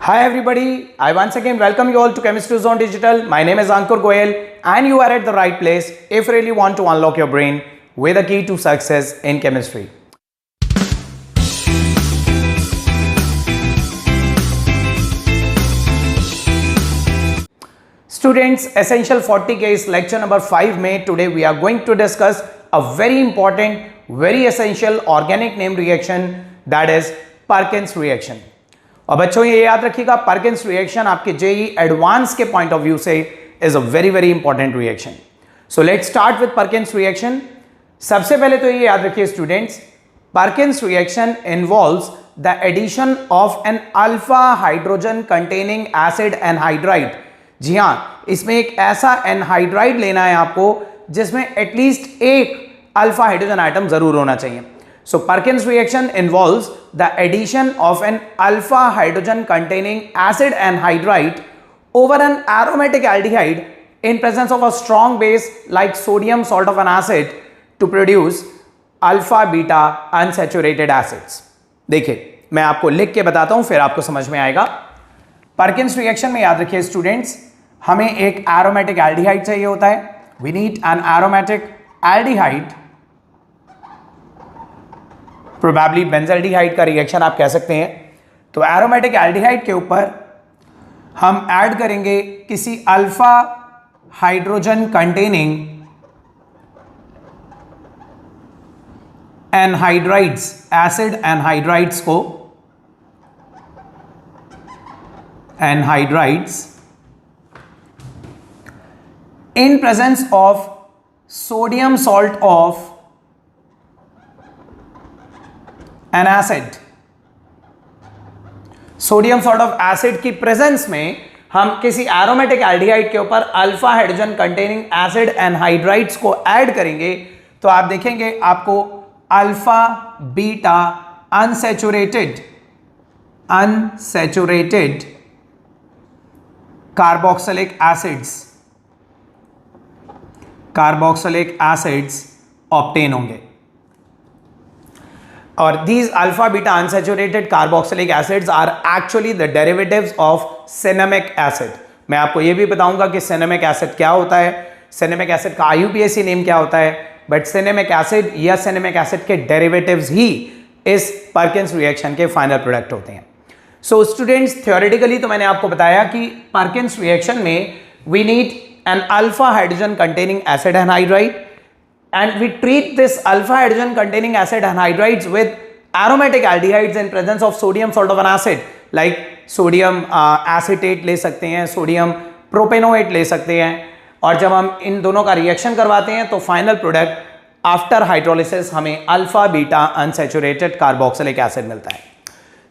Hi everybody, I once again welcome you all to Chemistry Zone Digital. My name is Ankur Goyal and you are at the right place if you really want to unlock your brain with a key to success in chemistry. Students, Essential 40 case lecture number 5 में today we are going to discuss a very important, very essential organic name reaction that is Perkins reaction. और बच्चों ये याद रखिएगा Perkins reaction आपके JEE advance के point of view से is a very very important reaction. So let's start with Perkins reaction. सबसे पहले तो ये याद रखिए students, Perkins reaction involves the addition of an alpha hydrogen containing acid anhydride. जी हाँ, इसमें एक ऐसा एनहाइड्राइड लेना है आपको जिसमें एटलीस्ट एक अल्फा हाइड्रोजन आइटम जरूर होना चाहिए. So Perkins reaction involves the addition of an alpha hydrogen containing acid anhydride over an aromatic aldehyde in presence of a strong base like sodium salt of an acid to produce alpha beta unsaturated acids. देखिए मैं आपको लिख के बताता हूं फिर आपको समझ में आएगा. Perkins reaction में याद रखिए स्टूडेंट्स, हमें एक aromatic aldehyde चाहिए होता है. We need an aromatic aldehyde, probably benzaldehyde का रिएक्शन आप कह सकते हैं. तो एरोमेटिक एल्डिहाइड के ऊपर हम ऐड करेंगे किसी alpha hydrogen containing anhydrides, acid anhydrides को, anhydrides in presence of sodium salt of an acid. Sodium salt of acid की प्रेजेंस में हम किसी एरोमेटिक एल्डिहाइड के ऊपर alpha hydrogen containing acid anhydrides को ऐड करेंगे तो आप देखेंगे आपको alpha beta unsaturated carboxylic acids obtain होंगे. और these alpha beta unsaturated carboxylic acids are actually the derivatives of cinnamic acid. मैं आपको ये भी बताऊंगा कि cinnamic acid क्या होता है, cinnamic acid का IUPAC नेम क्या होता है, बट cinnamic acid या cinnamic acid के derivatives ही इस Perkins reaction के final product होते हैं. So students, theoretically तो मैंने आपको बताया कि Perkins reaction में we need an alpha hydrogen containing acid anhydride and we treat this alpha hydrogen containing acid anhydrides with aromatic aldehydes in presence of sodium salt of an acid like sodium acetate ले सकते हैं, sodium propanoate ले सकते हैं. और जब हम इन दोनों का रिएक्शन करवाते हैं तो फाइनल प्रोडक्ट आफ्टर हाइड्रोलिसिस हमें alpha beta unsaturated carboxylic acid मिलता है.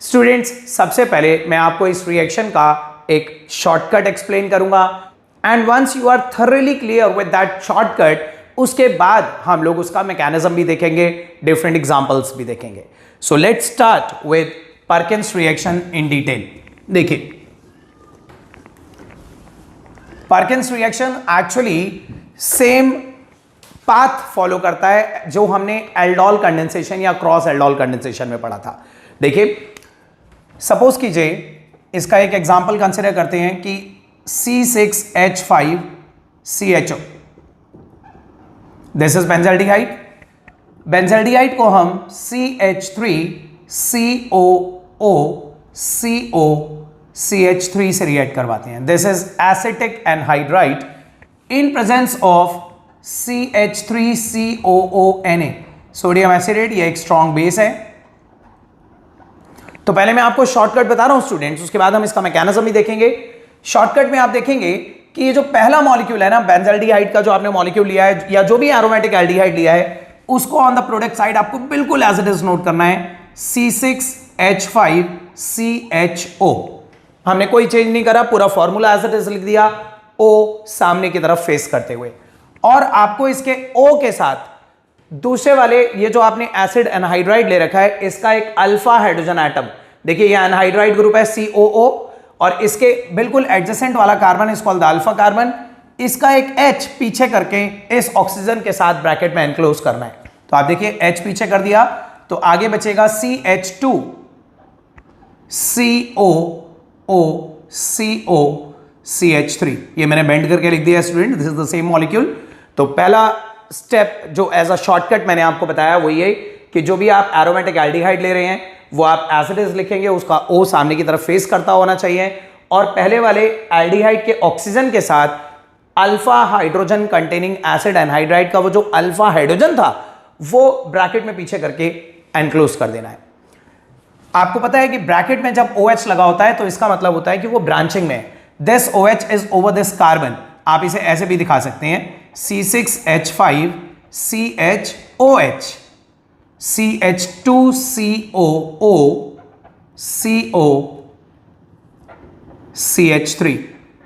स्टूडेंट्स, सबसे पहले मैं आपको इस रिएक्शन का एक शॉर्टकट एक्सप्लेन करूंगा and once you are thoroughly clear with that shortcut, उसके बाद हम लोग उसका मैकेनिज्म भी देखेंगे, डिफरेंट एग्जांपल्स भी देखेंगे. So let's start with Perkins reaction in detail. देखिए Perkins reaction actually same path follow करता है जो हमने एल्डोल कंडेंसेशन या क्रॉस एल्डोल कंडेंसेशन में पढ़ा था. देखिए सपोज कीजिए इसका एक एग्जांपल कंसिडर करते हैं कि C6H5CHO, this is benzaldehyde. Benzaldehyde को हम CH3COOCOCH3 से रिएक्ट करवाते हैं. This is acetic anhydride in presence of CH3COONA, sodium acetate. ये एक स्ट्रॉन्ग बेस है. तो पहले मैं आपको शॉर्टकट बता रहा हूं स्टूडेंट्स, उसके बाद हम इसका मैकेनिज्म भी देखेंगे. शॉर्टकट में आप देखेंगे कि ये जो पहला मॉलिक्यूल है ना बेंजल्डिहाइड का, जो आपने मॉलिक्यूल लिया है या जो भी एरोमेटिक एल्डिहाइड लिया है, उसको ऑन द प्रोडक्ट साइड आपको बिल्कुल एज इट इज नोट करना है C6H5CHO. हमने कोई चेंज नहीं करा, पूरा फॉर्मूला एज इट इज लिख दिया, O सामने की तरफ फेस करते हुए. और आपको इसके O के साथ दूसरे वाले ये जो आपने एसिड एनहाइड्राइड ले रखा है, इसका एक अल्फा हाइड्रोजन एटम, देखिए ये एनहाइड्राइड ग्रुप है COO, और इसके बिल्कुल एडजेसेंट वाला carbon is called the alpha carbon. इसका एक H पीछे करके इस ऑक्सीजन के साथ ब्रैकेट में एनक्लोज करना है. तो आप देखिए H पीछे कर दिया तो आगे बचेगा CH2CO COCO CH3। ये मैंने बेंड करके लिख दिया student, this is the same molecule. तो पहला स्टेप जो एज अ शॉर्टकट मैंने आपको बताया वो ये कि जो भी आप एरोमेटिक एल्डिहाइड ले रहे हैं वो आप एज इट इज लिखेंगे, उसका O सामने की तरफ फेस करता होना चाहिए, और पहले वाले एल्डिहाइड के ऑक्सीजन के साथ alpha hydrogen containing acid anhydride का वो जो अल्फा हाइड्रोजन था वो ब्रैकेट में पीछे करके एनक्लोज कर देना है। आपको पता है कि ब्रैकेट में जब OH लगा होता है तो इसका मतलब होता है कि वो ब्रांचिंग में है। This OH is over this carbon. आप इसे ऐसे भी दिखा सकते हैं C6H5CHOH CH2COO COCH3।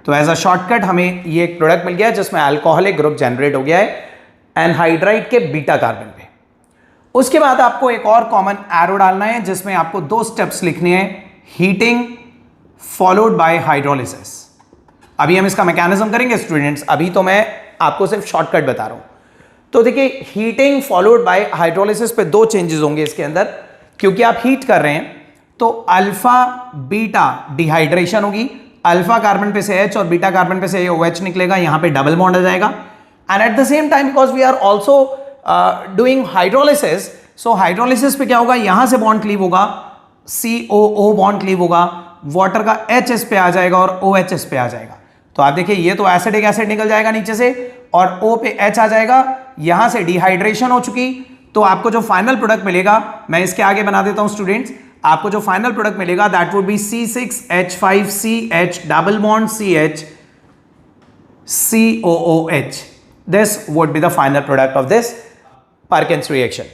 तो एज अ शॉर्टकट हमें ये एक प्रोडक्ट मिल गया है जिसमें अल्कोहलिक ग्रुप जनरेट हो गया है एनहाइड्राइड के बीटा कार्बन पे। उसके बाद आपको एक और कॉमन एरो डालना है जिसमें आपको 2 स्टेप्स लिखने हैं, हीटिंग फॉलोड बाय हाइड्रोलिसिस। अभी हम इसका मैकेनिज्म करेंगे स्टूडेंट्स, अभी तो मैं आपको सिर्फ शॉर्टकट बता रहा हूं। तो देखिए हीटिंग फॉलोड बाय हाइड्रोलिसिस पे 2 चेंजेस होंगे इसके अंदर, क्योंकि आप हीट कर रहे हैं तो अल्फा बीटा डिहाइड्रेशन होगी, अल्फा कार्बन पे से H और बीटा कार्बन पे से OH निकलेगा, यहां पे डबल बॉन्ड आ जाएगा। And at the same time because we are also doing hydrolysis, so hydrolysis पे क्या होगा, यहां से बॉन्ड क्लीव होगा, COO बॉन्ड क्लीव होगा, वाटर का H इस पे आ जाएगा और OH इस पे आ जाएगा। तो आप देखिए ये तो एसिडिक एसिड निकल जाएगा नीचे से और O पे H आ जाएगा, यहां से डिहाइड्रेशन हो चुकी। तो आपको जो फाइनल प्रोडक्ट मिलेगा, मैं इसके आगे बना देता हूं स्टूडेंट्स, आपको जो फाइनल प्रोडक्ट मिलेगा that would be C6H5CH double bond CH COOH। This would be the final product of this पार्किंस reaction.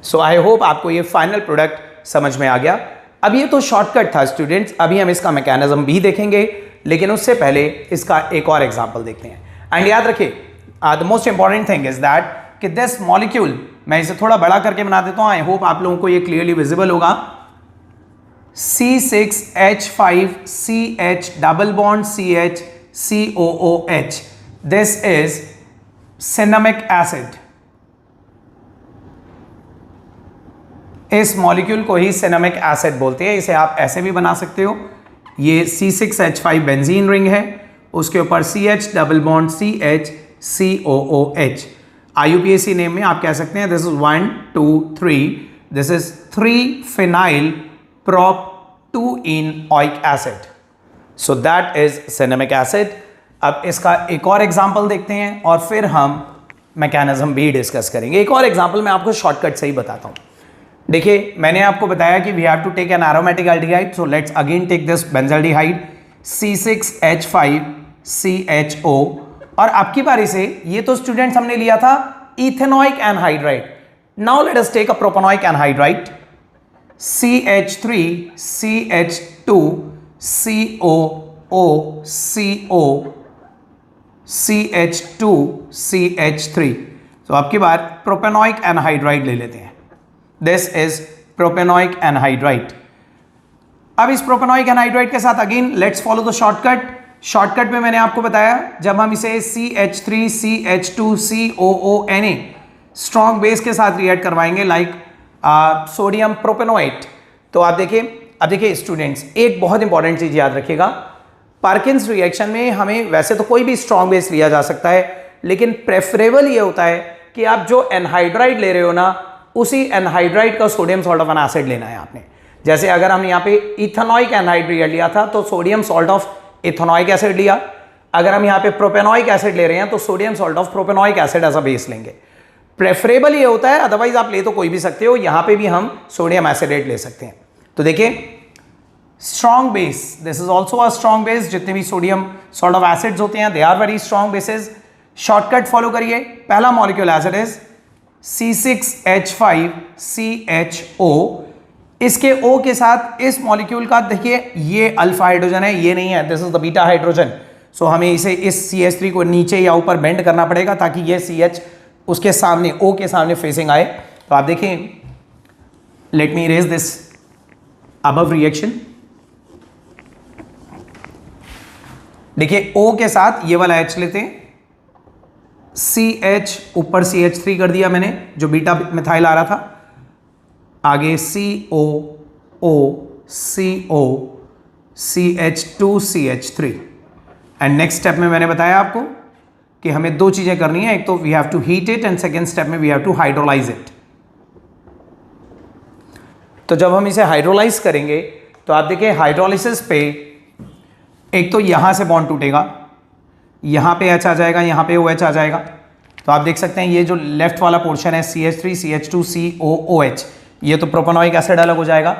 So I hope आपको ये फाइनल प्रोडक्ट समझ में आ गया। अब ये तो शॉर्टकट था स्टूडेंट्स, अभी हम इसका मैकेनिज्म भी देखेंगे, लेकिन उससे पहले इसका एक और एग्जांपल देखते हैं। एंड याद रखिए the most important thing is that कि दिस मॉलिक्यूल, मैं इसे थोड़ा बड़ा करके बना देता हूं, आई होप आप लोगों को ये क्लियरली विजिबल होगा। C6H5CH double bond CH COOH, this is cinnamic acid. इस मॉलिक्यूल को ही सिनेमिक एसिड बोलते हैं, इसे आप ऐसे भी बना सकते हो। ये C6H5 बेंजीन रिंग है, उसके ऊपर CH double bond CH COOH। IUPAC name में आप कह सकते हैं this is 1 2 3, this is 3 phenyl prop 2-enoic acid, so that is cinnamic acid। अब इसका एक और एग्जाम्पल देखते हैं और फिर हम मैकेनिज्म भी डिस्कस करेंगे। एक और एग्जाम्पल मैं आपको शॉर्टकट से ही बताता हूं। देखिए मैंने आपको बताया कि we have to take an aromatic aldehyde, so let's again take this benzaldehyde C6H5CHO, और आपकी बारी से ये तो स्टूडेंट्स हमने लिया था ethanoic anhydride. Now let us take a propanoic anhydride CH3CH2COCOCH2CH3। तो आपकी बार प्रोपेनॉइक एनहाइड्राइड ले लेते हैं। This is propanoic anhydride. अब इस प्रोपेनॉइक एनहाइड्राइड के साथ again let's follow the shortcut. Shortcut में मैंने आपको बताया जब हम इसे CH3CH2COONA स्ट्रॉन्ग बेस के साथ रिएक्ट करवाएंगे लाइक सोडियम प्रोपेनोएट, तो आप देखिए, अब देखिए स्टूडेंट्स एक बहुत इंपॉर्टेंट चीज याद रखिएगा, पार्किंस रिएक्शन में हमें वैसे तो कोई भी स्ट्रॉन्ग बेस लिया जा सकता है, लेकिन प्रेफरेबल ये होता है कि आप जो एनहाइड्राइड ले रहे हो ना, उसी एनहाइड्राइड का sodium salt of an acid लेना है आपने। जैसे अगर हम यहाँ पे इथेनॉइक एनहाइड्राइड लिया था तो sodium salt of ethanoic acid लिया, अगर हम यहाँ पे प्रोपेनॉइक एसिड ले रहे हैं तो sodium salt of propanoic acid as a base लेंगे। प्रेफरेबल ये होता है, अदरवाइज आप ले तो कोई भी सकते हो, यहां पे भी हम सोडियम एसिडेट ले सकते हैं। तो देखिए strong base, this is also a strong base, जितने भी सोडियम सॉल्ट ऑफ एसिड्स होते हैं they are very strong bases. Shortcut follow करिए, पहला molecule as it is C6H5CHO, इसके O के साथ इस मॉलिक्यूल का देखिए ये अल्फा हाइड्रोजन है, ये नहीं है, this is the beta hydrogen. So हमें इसे इस CH3 को नीचे या ऊपर बेंड करना पड़ेगा ताकि ये CH उसके सामने O के सामने फेसिंग आए। तो आप देखें, let me erase this above reaction. देखिए O के साथ ये वाला H लेते हैं, CH ऊपर CH3 कर दिया मैंने जो बीटा मिथाइल आ रहा था, आगे COO CO CH2CH3। And next step में मैंने बताया आपको कि हमें दो चीजें करनी है, एक तो we have to heat it and second step में we have to hydrolyse it. तो जब हम इसे हाइड्रोलाइज करेंगे तो आप देखिए हाइड्रोलिसिस पे एक तो यहां से बॉन्ड टूटेगा, यहां पे H आ जाएगा, यहां पे OH आ जाएगा। तो आप देख सकते हैं ये जो लेफ्ट वाला पोर्शन है CH3 CH2 COOH, ये तो प्रोपेनॉइक एसिड अलग हो जाएगा,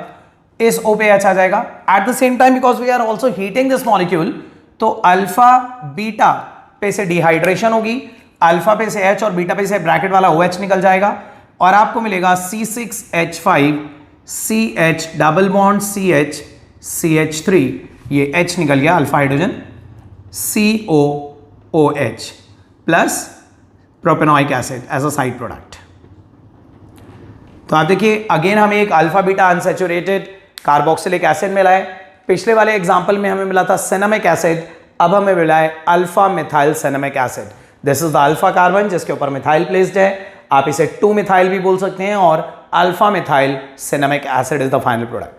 इस O पे H आ जाएगा। At the same time because we are also heating this molecule, तो अल्फा बीटा पे से डिहाइड्रेशन होगी, अल्फा पे से H और बीटा पे से ब्रैकेट वाला OH निकल जाएगा और आपको मिलेगा C6H5 CH double bond CH CH3, ये H निकल गया alpha hydrogen, COOH plus propanoic acid as a side product. तो आप देखिए अगेन हमें एक alpha beta unsaturated carboxylic acid मिला है। पिछले वाले एग्जांपल में हमें मिला था सिनेमिक एसिड, अब हमें मिला है alpha methyl cinnamic acid. This is the alpha carbon जिसके ऊपर मिथाइल प्लेस्ड है, आप इसे 2 मिथाइल भी बोल सकते हैं, और alpha methyl cinnamic acid is the final product.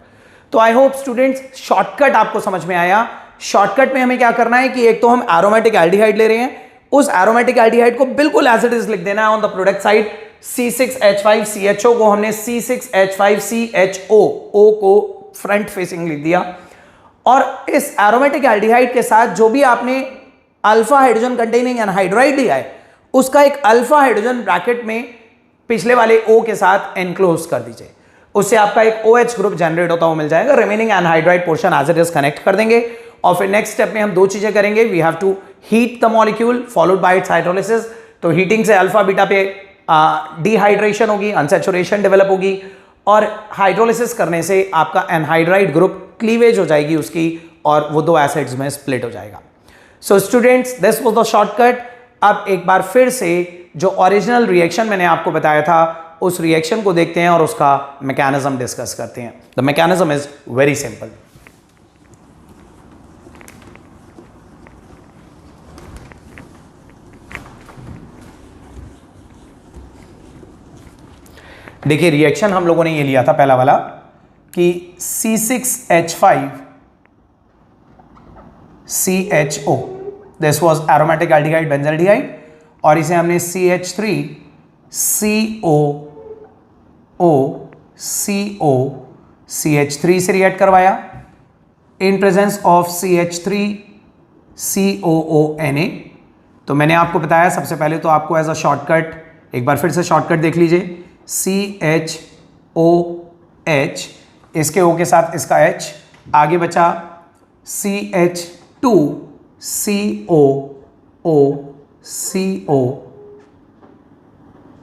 तो आई होप स्टूडेंट्स शॉर्टकट आपको समझ में आया। शॉर्टकट में हमें क्या करना है कि एक तो हम एरोमेटिक एल्डिहाइड ले रहे हैं, उस एरोमेटिक एल्डिहाइड को बिल्कुल एज इट इज लिख देना है on the product side. C6H5CHO को हमने C6H5CHO, O को फ्रंट फेसिंग लिख दिया, और इस एरोमेटिक एल्डिहाइड के साथ जो भी आपने अल्फा हाइड्रोजन कंटेनिंग एनहाइड्राइड लिया है उसका एक अल्फा हाइड्रोजन ब्रैकेट में पिछले वाले O के साथ एनक्लोज कर दीजिए, उससे आपका एक OH ग्रुप जनरेट होता हुआ मिल जाएगा। Remaining anhydride portion as it is connect कर देंगे, और फिर नेक्स्ट स्टेप में हम दो चीजें करेंगे। We have to heat the molecule followed by its hydrolysis. तो हीटिंग से अल्फा बीटा पे डिहाइड्रेशन होगी, अनसैचुरेशन डेवलप होगी, और हाइड्रोलिसिस करने से आपका एनहाइड्राइड ग्रुप क्लीवेज हो जाएगी उसकी, और वो दो एसिड्स में स्प्लिट हो जाएगा। So students this was the shortcut. अब एक बार फिर से जो ओरिजिनल रिएक्शन मैंने आपको बताया था उस रिएक्शन को देखते हैं और उसका मैकेनिज्म डिस्कस करते हैं। The mechanism is very simple. देखिए रिएक्शन हम लोगों ने ये लिया था पहला वाला कि C6H5 CHO, this was aromatic aldehyde benzaldehyde, और इसे हमने CH3 COO CO CH3 से रिएक्ट करवाया इन प्रेजेंस ऑफ CH3 COONA। तो मैंने आपको बताया सबसे पहले तो आपको एज अ शॉर्टकट, एक बार फिर से शॉर्टकट देख लीजिए, CHOH, इसके O के साथ इसका H, आगे बचा CH2 COO CO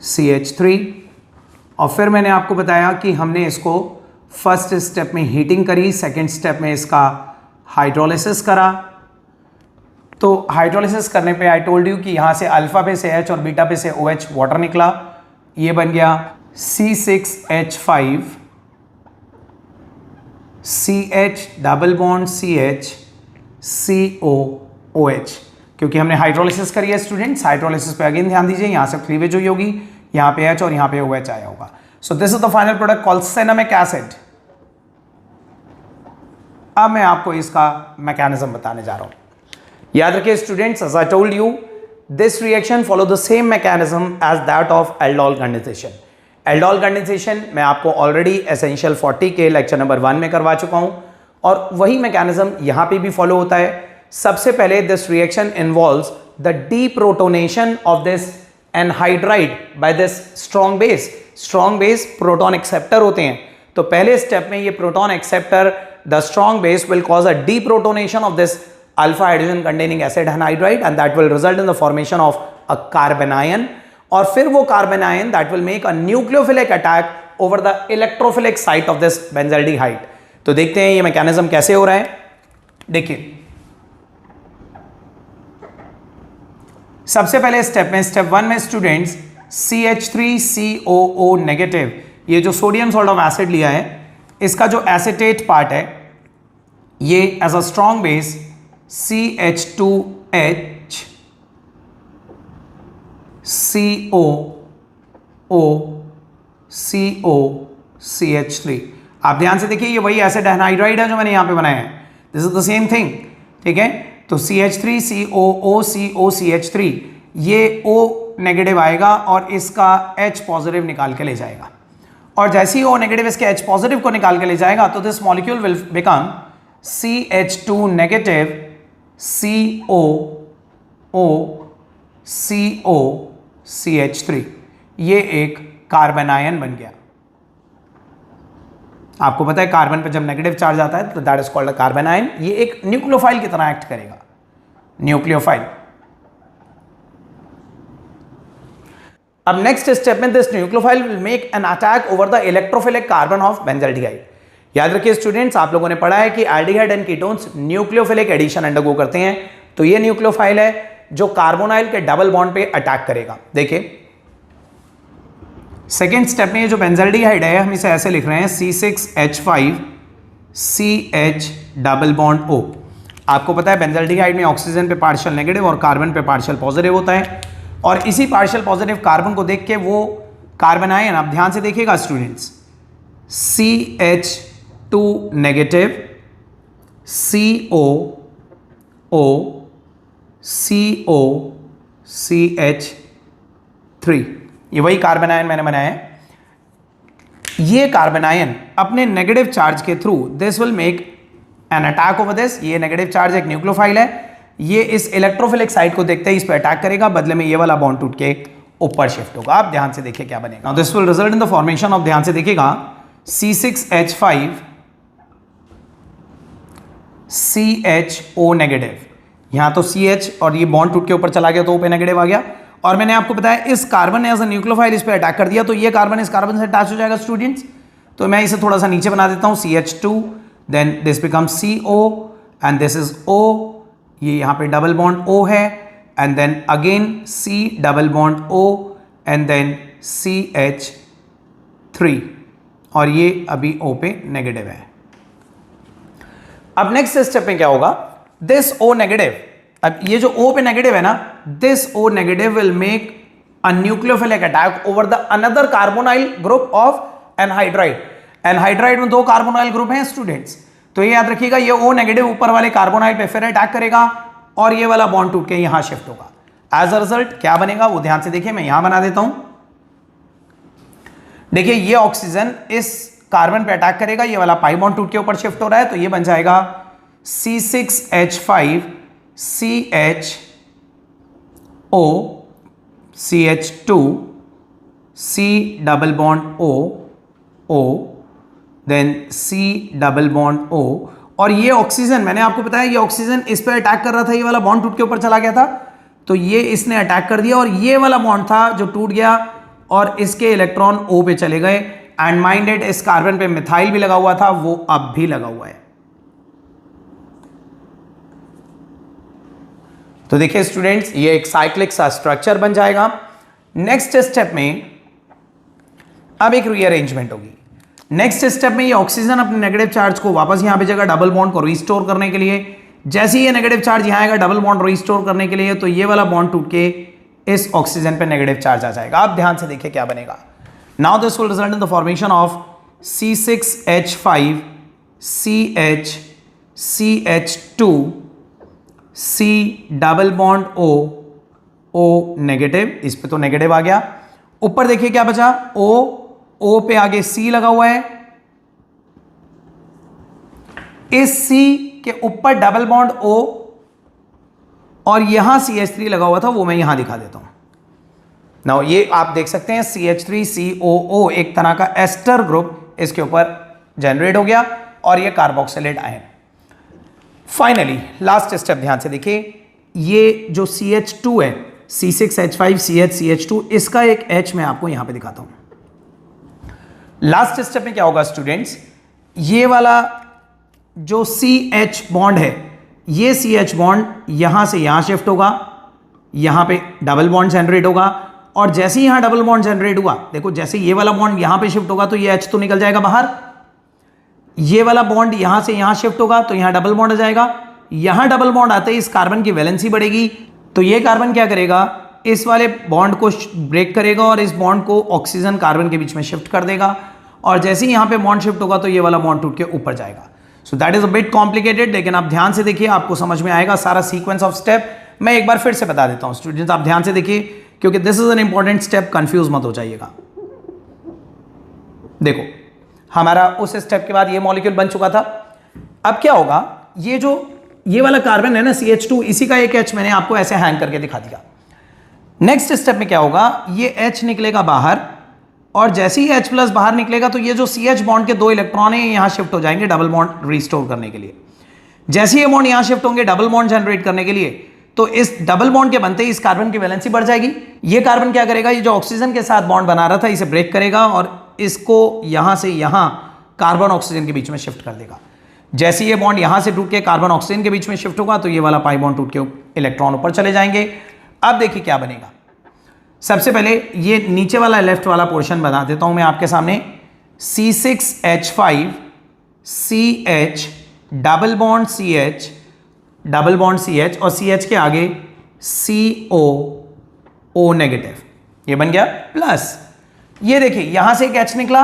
CH3, और फिर मैंने आपको बताया कि हमने इसको फर्स्ट स्टेप में हीटिंग करी, सेकेंड स्टेप में इसका हाइड्रोलिसिस करा। तो हाइड्रोलिसिस करने पे आई टोल्ड यू कि यहाँ से अल्फा पे से H और बीटा पे से OH वाटर निकला, ये बन गया C6H5 CH double bond CH COOH। क्योंकि हमने हाइड्रोलिसिस करी है स्टूडेंट्स, हाइड्रोलिसिस पे अगेन ध्यान दीजिए, यहाँ से क्लीवेज हुई होगी, यहाँ पे H और यहाँ पे OH आया होगा। So this is the final product called cinnamic acid. अब मैं आपको इसका मैकेनिज्म बताने जा रहा हूँ। याद रखिए students, as I told you this reaction follow the same mechanism as that of aldol condensation. Aldol condensation मैं आपको ऑलरेडी एसेंशियल 40 के लेक्चर नंबर 1 में करवा चुका हूँ, और वही मैकेनिज्म यहाँ पे भी फॉलो होता है। सबसे पहले this reaction involves the deprotonation of this anhydride by this strong base. Strong base proton acceptor होते हैं, तो पहले स्टेप में ये proton acceptor the strong base will cause a deprotonation of this alpha hydrogen containing acid anhydride, and that will result in the formation of a carbon ion, और फिर वो carbon ion that will make a nucleophilic attack over the electrophilic site of this benzaldehyde। तो देखते हैं ये mechanism कैसे हो रहा है। देखिए सबसे पहले स्टेप में, स्टेप 1 में स्टूडेंट्स CH3COO नेगेटिव, ये जो सोडियम सॉल्ट ऑफ एसिड लिया है, इसका जो एसिटेट पार्ट है ये as a strong base CH2H COO CH3। आप ध्यान से देखिए ये वही एसिड एनहाइड्राइड है जो मैंने यहां पे बनाया है। This is the same thing, ठीक है। तो CH3 COO CO CH3 ये O नेगेटिव आएगा और इसका H पॉजिटिव निकाल के ले जाएगा, और जैसे ही O नेगेटिव इसके H पॉजिटिव को निकाल के ले जाएगा तो this molecule will become CH2 negative COO CO CH3, ये एक कार्बन आयन बन गया। आपको पता है कार्बन पे जब नेगेटिव चार्ज आता है तो that is called a carbon ion. ये एक न्यूक्लियोफाइल की तरह एक्ट करेगा, न्यूक्लियोफाइल। अब नेक्स्ट स्टेप में this nucleophile will make an attack over the electrophilic carbon of benzaldehyde. याद रखिए स्टूडेंट्स, आप लोगों ने पढ़ा है कि aldehyde and ketones nucleophilic addition undergo करते हैं, तो ये न्यूक्लियोफाइल है जो कार्बोनाइल के डबल बॉन्ड पे अटैक करेगा। देखिए सेकेंड स्टेप में ये जो बेंजल्डिहाइड है हम इसे ऐसे लिख रहे हैं C6H5 CH double bond O। आपको पता है बेंजल्डिहाइड में ऑक्सीजन पे पार्शियल नेगेटिव और कार्बन पे पार्शियल पॉजिटिव होता है, और इसी पार्शियल पॉजिटिव कार्बन को देख के वो कार्बन आयन, आप ध्यान से देखिएगा students, CH2 negative COO CO CH3, ये वही कार्बन आयन मैंने बनाया है। ये कार्बन आयन अपने नेगेटिव चार्ज के through this will make an attack over this. ये नेगेटिव चार्ज एक न्यूक्लियोफाइल है, ये इस इलेक्ट्रोफिलिक साइड को देखते ही इस पे अटैक करेगा, बदले में ये वाला बॉन्ड टूट के ऊपर शिफ्ट होगा। आप ध्यान से देखिए क्या बनेगा। This will result in the formation of, ध्यान से देखिएगा, C6H5 CHO नेगेटिव। यहां तो CH और ये बॉन्ड टूट के ऊपर चला गया तो O पे नेगेटिव आ गया, और मैंने आपको बताया इस कार्बन ने एज अ न्यूक्लियोफाइल इस पे अटैक कर दिया, तो ये कार्बन इस कार्बन से अटैच हो जाएगा स्टूडेंट्स। तो मैं इसे थोड़ा सा नीचे बना देता हूं, CH2, then this become CO and this is O, ये यहां पे डबल बॉन्ड O है, and then again C double bond O and then CH3, और ये अभी O पे नेगेटिव है। अब नेक्स्ट स्टेप में क्या होगा, दिस O नेगेटिव, अब ये जो O पे नेगेटिव है ना, this O negative will make a nucleophilic attack over the another carbonyl group of anhydride. Anhydride में 2 कार्बोनाइल ग्रुप हैं स्टूडेंट्स, तो ये याद रखिएगा, ये O नेगेटिव ऊपर वाले कार्बोनाइल पे फिर अटैक करेगा और ये वाला बॉन्ड टूट के यहां शिफ्ट होगा। एज अ रिजल्ट क्या बनेगा वो ध्यान से देखिए, मैं यहां बना देता हूं। देखिए ये ऑक्सीजन इस कार्बन पे अटैक करेगा, ये वाला पाई बॉन्ड टूट के ऊपर शिफ्ट हो रहा है, तो ये बन जाएगा C6H5 CHO CH2 C double bond O then C double bond O, और ये ऑक्सीजन मैंने आपको बताया ये ऑक्सीजन इस पे अटैक कर रहा था, ये वाला बॉन्ड टूट के ऊपर चला गया था, तो ये इसने अटैक कर दिया और ये वाला बॉन्ड था जो टूट गया और इसके इलेक्ट्रॉन O पे चले गए, एंड माइंडेड इस कार्बन पे मिथाइल भी लगा हुआ था, वो अब भी लगा हुआ है। तो देखिए स्टूडेंट्स, ये एक साइक्लिक सा स्ट्रक्चर बन जाएगा। नेक्स्ट स्टेप में अब एक रीअरेंजमेंट होगी। नेक्स्ट स्टेप में ये ऑक्सीजन अपने नेगेटिव चार्ज को वापस यहां भेजेगा डबल बॉन्ड को रिस्टोर करने के लिए। जैसे ही ये नेगेटिव चार्ज यहां आएगा डबल बॉन्ड रिस्टोर करने के लिए, तो ये वाला बॉन्ड टूट के इस ऑक्सीजन पे नेगेटिव चार्ज आ जाएगा। आप ध्यान से देखिए क्या बनेगा। Now this will result in the formation of C6H5 CH CH2 C double bond O negative, इस पे तो नेगेटिव आ गया। ऊपर देखिए क्या बचा, O पे आगे C लगा हुआ है, इस C के ऊपर डबल बॉन्ड O और यहां CH3 लगा हुआ था, वो मैं यहां दिखा देता हूं। नाउ ये आप देख सकते हैं CH3COO एक तरह का एस्टर ग्रुप इसके ऊपर जनरेट हो गया और ये carboxylate ion. Finally last step ध्यान से देखिए, ये जो CH2 है C6H5 CH2, इसका एक H मैं आपको यहां पे दिखाता हूं। लास्ट स्टेप में क्या होगा स्टूडेंट्स, ये वाला जो CH बॉन्ड है, ये CH बॉन्ड यहां से यहां शिफ्ट होगा, यहां पे डबल बॉन्ड जनरेट होगा, और जैसे ही यहां डबल बॉन्ड जनरेट हुआ, देखो जैसे ये वाला बॉन्ड यहां पे शिफ्ट होगा तो ये H तो निकल जाएगा बाहर, ये वाला बॉन्ड यहां से यहां शिफ्ट होगा तो यहां डबल बॉन्ड आ जाएगा। यहां डबल बॉन्ड आते ही इस कार्बन की वैलेंसी बढ़ेगी, तो ये कार्बन क्या करेगा, इस वाले बॉन्ड को ब्रेक करेगा और इस बॉन्ड को ऑक्सीजन कार्बन के बीच में शिफ्ट कर देगा, और जैसे ही यहां पे बॉन्ड शिफ्ट होगा तो ये वाला बॉन्ड टूट के ऊपर जाएगा। So that is a bit complicated, लेकिन आप ध्यान से देखिए, आपको समझ में आएगा सारा सीक्वेंस ऑफ स्टेप। मैं एक बार फिर से बता देता हूं स्टूडेंट्स, आप ध्यान से देखिए, क्योंकि this is an important step, confuse मत हो जाइएगा। देखो, हमारा उस स्टेप के बाद ये मॉलिक्यूल बन चुका था। अब क्या होगा, ये वाला कार्बन है ना CH2, इसी का एक H मैंने आपको ऐसे हैंग करके दिखा दिया। नेक्स्ट स्टेप में क्या होगा, ये H निकलेगा बाहर, और जैसे ही H प्लस बाहर निकलेगा तो ये जो CH बॉन्ड के 2 इलेक्ट्रॉन है यहां शिफ्ट हो जाएंगे डबल बॉन्ड रिस्टोर करने के लिए। जैसे ये बॉन्ड यहां शिफ्ट होंगे डबल बॉन्ड जनरेट करने के लिए, तो इस डबल बॉन्ड के बनते ही इस कार्बन की वैलेंसी बढ़ जाएगी। ये कार्बन क्या करेगा, ये जो ऑक्सीजन के साथ बॉन्ड बना रहा था इसे ब्रेक करेगा और इसको यहां से यहां कार्बन ऑक्सीजन के बीच में शिफ्ट कर देगा। जैसे ये बॉन्ड यहां से टूट के कार्बन ऑक्सीजन के बीच में शिफ्ट होगा तो ये वाला पाई बॉन्ड टूट के इलेक्ट्रॉन ऊपर चले जाएंगे। अब देखिए क्या बनेगा। सबसे पहले ये नीचे वाला लेफ्ट वाला पोर्शन बना देता हूं मैं आपके सामने। C6H5 CH double bond CH double bond CH और CH के आगे CO नेगेटिव, ये बन गया प्लस। ये देखिए यहां से एक H निकला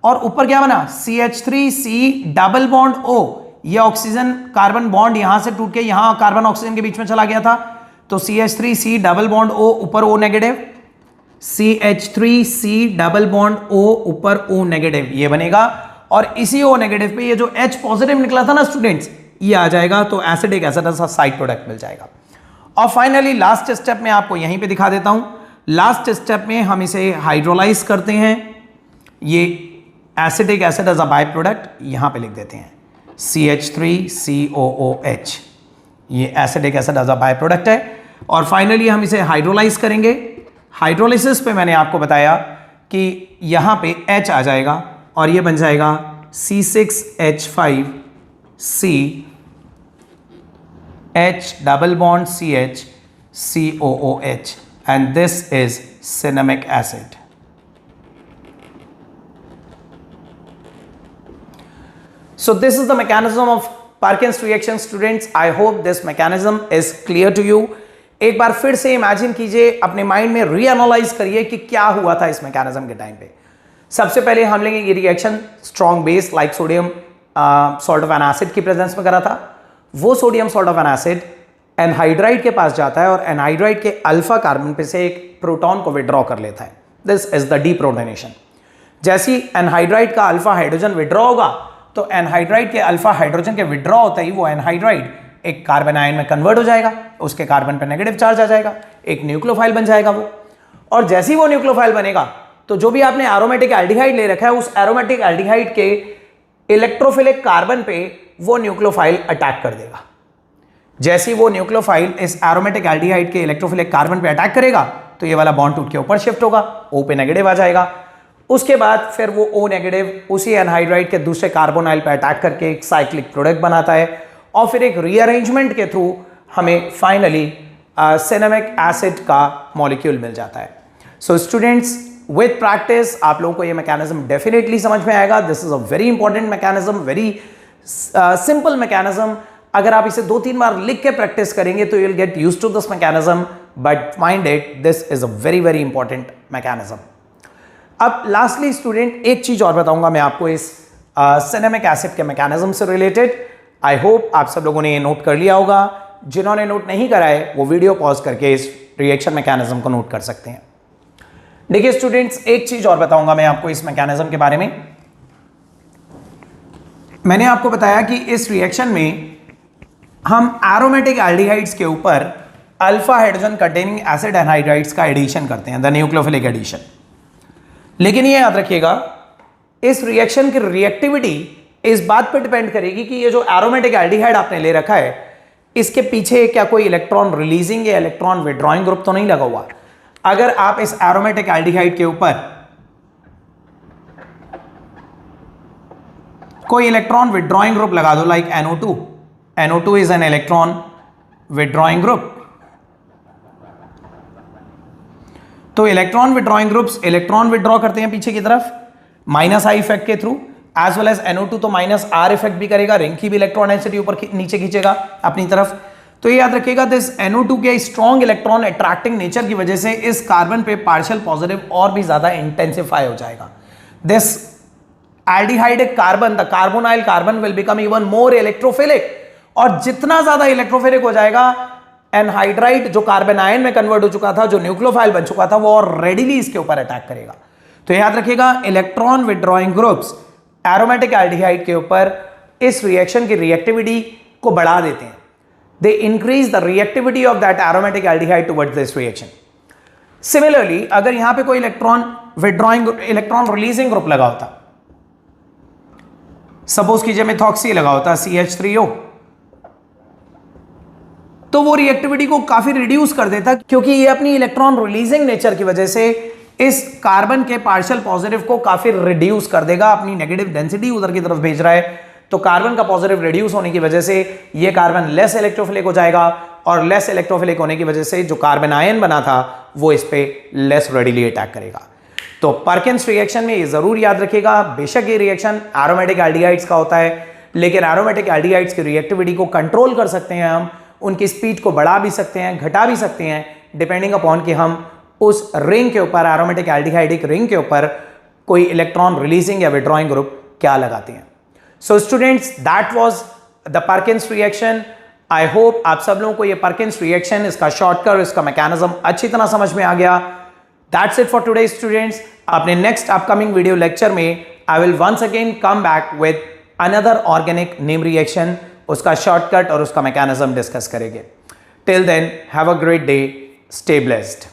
और ऊपर क्या बना, CH3C डबल बॉन्ड O। ये ऑक्सीजन कार्बन बॉन्ड यहां से टूट के यहां कार्बन ऑक्सीजन के बीच में चला गया था, तो CH3C डबल बॉन्ड O ऊपर O negative, CH3C double bond O ऊपर O नेगेटिव, ये बनेगा। और इसी O नेगेटिव पे ये जो H पॉजिटिव निकला था ना स्टूडेंट्स, ये आ जाएगा, तो एसिडिक एसिड का साइड प्रोडक्ट मिल जाएगा। और फाइनली लास्ट स्टेप में आपको यहीं पे दिखा देता हूं। लास्ट स्टेप में हम इसे हाइड्रोलाइज करते हैं। ये acidic acid as a by product यहां पे लिख देते हैं CH3COOH, ये acidic acid as a by product है। और फाइनली हम इसे हाइड्रोलाइज करेंगे। हाइड्रोलिसिस पे मैंने आपको बताया कि यहां पे H आ जाएगा और ये बन जाएगा C6H5C H double bond CH COOH and this is cinnamic acid. So this is the mechanism of Perkins reaction students. I hope this mechanism is clear to you. एक बार फिर से इमेजिन कीजिए, अपने माइंड में रीएनालाइज करिए कि क्या हुआ था इस मैकेनिज्म के टाइम पे। सबसे पहले हम लेंगे ये reaction strong base like sodium salt of an acid की प्रेजेंस में करा था। वो sodium salt of an acid anhydride के पास जाता है और एनहाइड्राइड के अल्फा कार्बन पे से एक प्रोटॉन को विड्रॉ कर लेता है। This is the deprotonation. जैसे ही एनहाइड्राइड का अल्फा हाइड्रोजन विड्रॉ होगा तो एनहाइड्राइड के अल्फा हाइड्रोजन के विड्रॉ होते ही वो एनहाइड्राइड एक कार्बन आयन में कन्वर्ट हो जाएगा, उसके कार्बन पे नेगेटिव चार्ज आ जाएगा, एक न्यूक्लियोफाइल बन जाएगा वो। और जैसे ही वो न्यूक्लियोफाइल बनेगा तो जो भी आपने एरोमेटिक एल्डिहाइड ले रखा है उस एरोमेटिक एल्डिहाइड के इलेक्ट्रोफिलिक कार्बन पे वो न्यूक्लियोफाइल अटैक कर देगा। जैसे ही वो न्यूक्लियोफाइल इस एरोमेटिक एल्डिहाइड के इलेक्ट्रोफिलिक कार्बन पे अटैक करेगा तो ये वाला बॉन्ड टूट के ऊपर शिफ्ट होगा, O पे नेगेटिव आ जाएगा। उसके बाद फिर वो O नेगेटिव उसी एनहाइड्राइड के दूसरे कार्बोनाइल पे अटैक करके एक साइक्लिक प्रोडक्ट बनाता है और फिर एक रीअरेंजमेंट के थ्रू हमें फाइनली सिनेमिक एसिड का मॉलिक्यूल मिल जाता है। सो स्टूडेंट्स, विद प्रैक्टिस आप लोगों को ये मैकेनिज्म डेफिनेटली समझ में आएगा। This is a very important mechanism, very simple mechanism. अगर आप इसे 2-3 बार लिख के प्रैक्टिस करेंगे तो you will get used to this mechanism, but mind it, this is a very very important mechanism. अब लास्टली स्टूडेंट एक चीज और बताऊंगा मैं आपको इस सिनेमिक एसिड के मैकेनिज्म से रिलेटेड। आई होप आप सब लोगों ने ये नोट कर लिया होगा। जिन्होंने नोट नहीं करा है वो वीडियो पॉज करके इस रिएक्शन मैकेनिज्म को नोट कर सकते हैं। देखिए स्टूडेंट्स, एक चीज और बताऊंगा मैं आपको इस मैकेनिज्म के बारे में। मैंने आपको बताया कि इस रिएक्शन में हम एरोमेटिक एल्डिहाइड्स के ऊपर alpha hydrogen containing acid anhydrides का एडिशन करते हैं, द न्यूक्लियोफिलिक एडिशन। लेकिन ये याद रखिएगा, इस रिएक्शन की रिएक्टिविटी इस बात पर डिपेंड करेगी कि ये जो एरोमेटिक एल्डिहाइड आपने ले रखा है इसके पीछे क्या कोई इलेक्ट्रॉन रिलीजिंग या इलेक्ट्रॉन विड्रॉइंग ग्रुप तो नहीं लगा हुआ। अगर आप इस एरोमेटिक एल्डिहाइड के ऊपर कोई इलेक्ट्रॉन विड्रॉइंग ग्रुप लगा दो like NO2, NO2 is an electron withdrawing group, तो electron withdrawing groups electron withdraw करते हैं पीछे की तरफ -I इफेक्ट के थ्रू, एज वेल एज NO2 तो -R इफेक्ट भी करेगा, रिंग की भी इलेक्ट्रॉन डेंसिटी ऊपर नीचे खींचेगा अपनी तरफ। तो ये याद रखिएगा, दिस NO2 के स्ट्रॉन्ग इलेक्ट्रॉन अट्रैक्टिंग नेचर की वजह से इस कार्बन पे पार्शियल पॉजिटिव और भी ज्यादा इंटेंसिफाई हो जाएगा। दिस एल्डिहाइड एक carbon, the carbonyl carbon will become even more electrophilic, और जितना ज्यादा इलेक्ट्रोफिलिक हो जाएगा एनहाइड्राइड जो कार्बन आयन में कन्वर्ट हो चुका था, जो न्यूक्लियोफाइल बन चुका था, वो और रेडिली इसके ऊपर अटैक करेगा। तो याद रखिएगा electron withdrawing groups aromatic aldehyde के ऊपर इस रिएक्शन की रिएक्टिविटी को बढ़ा देते हैं। They increase the reactivity of that aromatic aldehyde towards this reaction. Similarly अगर यहां पे कोई electron withdrawing electron releasing group लगा होता, सपोज कीजिए मेथॉक्सी लगा होता CH3O, तो वो रिएक्टिविटी को काफी रिड्यूस कर देता, क्योंकि ये अपनी इलेक्ट्रॉन रिलीजिंग नेचर की वजह से इस कार्बन के पार्शियल पॉजिटिव को काफी रिड्यूस कर देगा। अपनी नेगेटिव डेंसिटी उधर की तरफ भेज रहा है, तो कार्बन का पॉजिटिव रिड्यूस होने की वजह से ये कार्बन लेस इलेक्ट्रोफिलिक हो जाएगा, और लेस इलेक्ट्रोफिलिक होने की वजह से जो कार्बन आयन बना था वो इस पे लेस रेडिली अटैक करेगा। तो परकिंस रिएक्शन में ये जरूर याद रखिएगा, बेशक ये रिएक्शन एरोमेटिक एल्डिहाइड्स का होता है, लेकिन एरोमेटिक एल्डिहाइड्स की रिएक्टिविटी को कंट्रोल कर सकते हैं हम, उनकी स्पीड को बढ़ा भी सकते हैं, घटा भी सकते हैं, डिपेंडिंग अपॉन कि हम उस रिंग के ऊपर, एरोमेटिक एल्डिहाइडिक रिंग के ऊपर कोई इलेक्ट्रॉन रिलीजिंग या विड्रॉइंग ग्रुप क्या लगाते हैं। So students, that was the Perkins reaction. I hope आप सब लोगों को ये परकिंस रिएक्शन, इसका शॉर्टकट, इसका मैकेनिज्म अच्छी तरह समझ में आ गया। That's it for today students. अपने नेक्स्ट अपकमिंग वीडियो लेक्चर में I will once again come back with another organic name reaction, उसका शॉर्टकट और उसका मैकेनिज्म डिस्कस करेंगे। Till then have a great day, stay blessed.